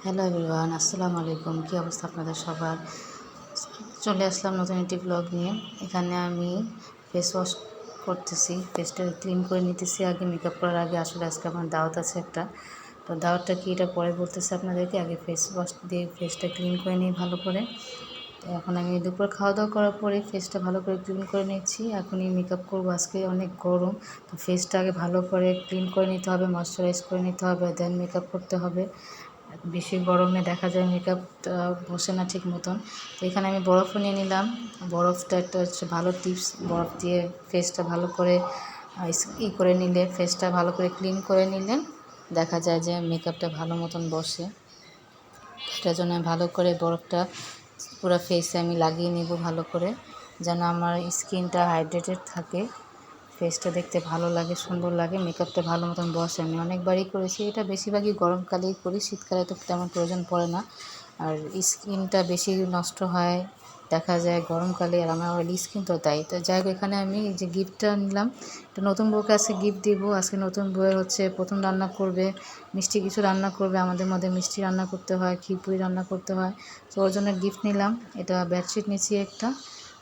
Hello everyone, আসসালামু আলাইকুম। কী অবস্থা আপনাদের সবার? চলে আসলাম নতুন একটি ব্লগ নিয়ে। এখানে আমি ফেস ওয়াশ করতেছি, ফেসটা ক্লিন করে নিতেছি আগে মেকআপ করার আগে। আসলে আজকে আমার দাওয়াত আছে একটা, তো দাওয়াতটা কি এটা পরে বলতেছি আপনাদেরকে। আগে ফেস ওয়াশ দিয়ে ফেসটা ক্লিন করে নিই ভালো করে। তো এখন আমি দুপুর খাওয়া দাওয়া করার পরে ফেসটা ভালো করে ক্লিন করে নিচ্ছি। এখনই মেকআপ করবো, আজকে অনেক গরম, তো ফেসটা আগে ভালো করে ক্লিন করে নিতে হবে, ময়শ্চারাইজ করে নিতে হবে, দেন মেকআপ করতে হবে। বেশি গরমে দেখা যায় মেকআপটা বসে না ঠিক মতন। তো এখানে আমি বরফও নিয়ে নিলাম। বরফটা একটা হচ্ছে ভালো টিপস, বরফ দিয়ে ফেসটা ভালো করে করে নিলে, ফেসটা ভালো করে ক্লিন করে নিলে দেখা যায় যে মেকআপটা ভালো মতন বসে। এটার জন্য ভালো করে বরফটা পুরো ফেসে আমি লাগিয়ে নেব ভালো করে, যেন আমার স্কিনটা হাইড্রেটেড থাকে, ফেসটা দেখতে ভালো লাগে, সুন্দর লাগে, মেকআপটা ভালো মতন বসে। আমি অনেকবারই করেছি এটা, বেশিরভাগই গরমকালেই করি, শীতকালে তো তেমন প্রয়োজন পড়ে না। আর স্কিনটা বেশি নষ্ট হয় দেখা যায় গরমকালে, আর আমার অয়েলি স্কিন তো তাই। তো যাই হোক, এখানে আমি যে গিফটটা নিলাম, এটা নতুন বউকে আজকে গিফট দিব। আজকে নতুন বউয়ের হচ্ছে প্রথম রান্না করবে, মিষ্টি কিছু রান্না করবে, আমাদের মধ্যে মিষ্টি রান্না করতে হয়, ক্ষীরপুরি রান্না করতে হয়। তো ওর জন্য গিফট নিলাম। এটা বেডশিট নিয়েছি একটা।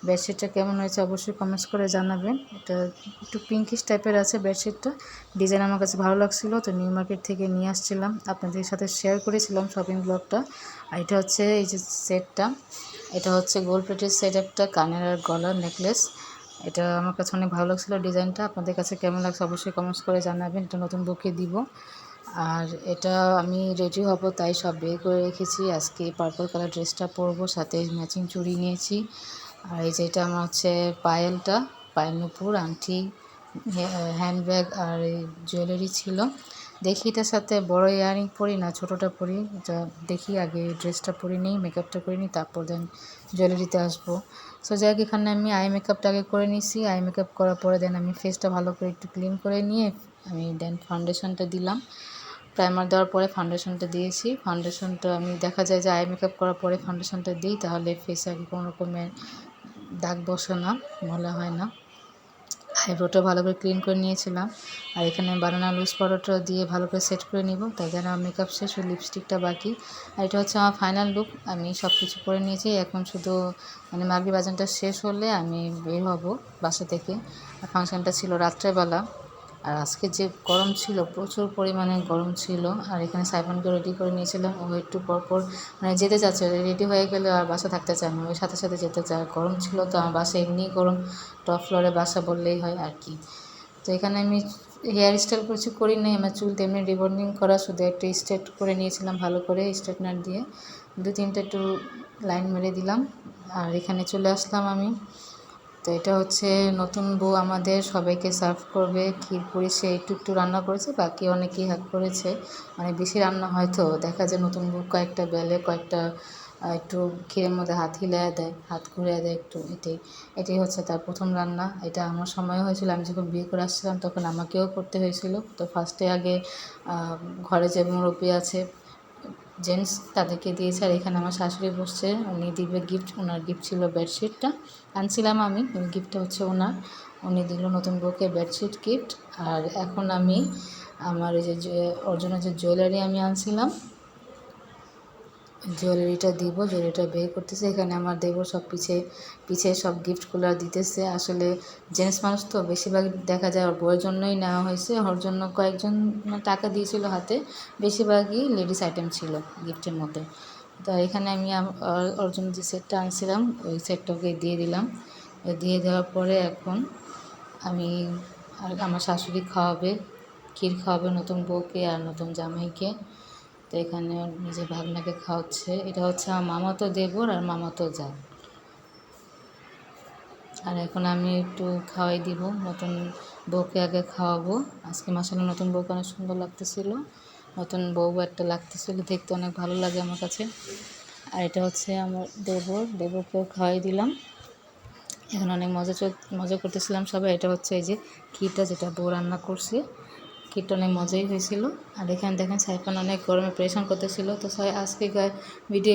বেডশিটটা কেমন হয়েছে অবশ্যই কমেন্টস করে জানাবেন। এটা একটু পিঙ্কিশ টাইপের আছে বেডশিটটা, ডিজাইন আমার কাছে ভালো লাগছিলো, তো নিউ মার্কেট থেকে নিয়ে আসছিলাম, আপনাদের সাথে শেয়ার করেছিলাম শপিং ব্লগটা। আর এটা হচ্ছে এই যে সেটটা, এটা হচ্ছে গোল্ড প্লেটের সেট, একটা কানের আর গলার নেকলেস। এটা আমার কাছে অনেক ভালো লাগছিলো ডিজাইনটা। আপনাদের কাছে কেমন লাগছে অবশ্যই কমেন্টস করে জানাবেন। এটা নতুন বুকে দিব। আর এটা আমি রেডি হব তাই সব বের করে রেখেছি। আজকে পার্পল কালার ড্রেসটা পরবো, সাথে ম্যাচিং চুড়ি নিয়েছি। আর এই যেটা আমার হচ্ছে পায়েলটা, পায়েল নুপুর, আংটি, হ্যান্ডব্যাগ আর এই জুয়েলারি ছিল। দেখি এটার সাথে বড় ইয়াররিং পরি না ছোটোটা পরি, যা দেখি আগে ড্রেসটা পরে নিই, মেকআপটা করে নিই, তারপর দেন জুয়েলারিতে আসবো। সো যাই হোক, এখানে আমি আই মেকআপটা আগে করে নিছি। আই মেকআপ করার পরে দেন আমি ফেসটা ভালো করে একটু ক্লিন করে নিয়ে আমি দেন ফাউন্ডেশনটা দিলাম। প্রাইমার দেওয়ার পরে ফাউন্ডেশনটা দিয়েছি। ফাউন্ডেশনটা আমি দেখা যায় যে আই মেকআপ করার পরে ফাউন্ডেশনটা দিই, তাহলে ফেসে আগে কোনো রকমের দাগ বসে না, ময়লা হয় না। আইব্রোটা ভালো করে ক্লিন করে নিয়েছিলাম। আর এখানে বানানা লুজ পাউডারটা দিয়ে ভালো করে সেট করে নিব, তাই যেন মেকআপ শেষ, ওই লিপস্টিকটা বাকি। আর এটা হচ্ছে আমার ফাইনাল লুক। আমি সব কিছু করে নিয়েছি, এখন শুধু মাগরিব আজানটা শেষ হলে আমি বের হব বাসা থেকে। আর ফাংশনটা ছিল রাত্রেবেলা। আর আজকে যে গরম ছিল, প্রচুর পরিমাণে গরম ছিল। আর এখানে সাইফানকে রেডি করে নিয়েছিলাম, ও একটু পরপর যেতে চাচ্ছে, রেডি হয়ে গেলে আর বাসা থাকতে চায় না, ওই সাথে সাথে যেতে চায়। গরম ছিল তো, আমার বাসা এমনিই গরম, টপ ফ্লোরে বাসা বললেই হয় আর কি। তো এখানে আমি হেয়ার স্টাইল কিছু করি নাই, আমার চুল তেমনি রিবন্ডিং করা, শুধু একটা স্ট্রেট করে নিয়েছিলাম ভালো করে স্ট্রেটনার দিয়ে, 2-3টা একটু লাইন মেরে দিলাম। আর এখানে চলে আসলাম আমি। তো এটা হচ্ছে নতুন বউ আমাদের সবাইকে সার্ভ করবে ক্ষীরপুরি, সে একটু একটু রান্না করেছে, বাকি অনেকেই হেল্প করেছে। মানে বেশি রান্না হয়তো দেখা যায় নতুন বউ কয়েকটা বেলে, কয়েকটা একটু ক্ষীরের মধ্যে হাত হিলিয়ে দেয়, হাত ঘুরিয়ে দেয় একটু, এটাই হচ্ছে তার প্রথম রান্না। এটা আমার সময় হয়েছিল, আমি যখন বিয়ে করে আসছিলাম তখন আমাকেও করতে হয়েছিল। তো ফার্স্টে আগে ঘরে যে মুরব্বী আছে জেন্টস, তাদেরকে দিয়েছে। আর এখানে আমার শাশুড়ি বসছে, উনি দিবে গিফট, ওনার গিফট ছিল বেডশিটটা, আনছিলাম আমি, গিফটটা হচ্ছে ওনার, উনি দিল নতুন বউকে বেডশিট গিফট। আর এখন আমি আমার এই যে ওর জন্য যে জুয়েলারি আমি আনছিলাম, জুয়েলারিটা দিব, জুয়েলারিটা বের করতেছে। এখানে আমার দেবর সব পিছে সব গিফটগুলো দিতেছে। আসলে জেন্টস মানুষ তো বেশিরভাগ দেখা যায় ওর বউয়ের জন্যই নেওয়া হয়েছে, ওর জন্য কয়েকজন টাকা দিয়েছিল হাতে, বেশিরভাগই লেডিস আইটেম ছিল গিফটের মধ্যে। তো এখানে আমি ওর জন্য যে সেটটা আনছিলাম ওই সেটটাকে দিয়ে দিলাম। দিয়ে দেওয়ার পরে এখন আমি আর আমার শাশুড়ি খাওয়াবে, ক্ষীর খাওয়াবে নতুন বউকে আর নতুন জামাইকে। তো এখানে নিজের ভাগনাকে খাওয়াচ্ছে। এটা হচ্ছে আমার মামাতো দেবর আর মামাতো জা। আর এখন আমি একটু খাওয়াই দিব, নতুন বউকে আগে খাওয়াবো। আজকে মাসাল্লাহ নতুন বউকে অনেক সুন্দর লাগতেছিল, নতুন বউ একটা লাগতেছিল, দেখতে অনেক ভালো লাগে আমার কাছে। আর এটা হচ্ছে আমার দেবরকেও খাওয়াই দিলাম। এখন অনেক মজা করতেছিলাম সবাই। এটা হচ্ছে এই যে ক্ষীরটা, যেটা বউ রান্না করছে, ক্ষীরটা অনেক মজাই হয়েছিল। আর এখানে দেখেন সাইফান অনেক গরমে পরেশান করতেছিল। তো আজকে ভিডিও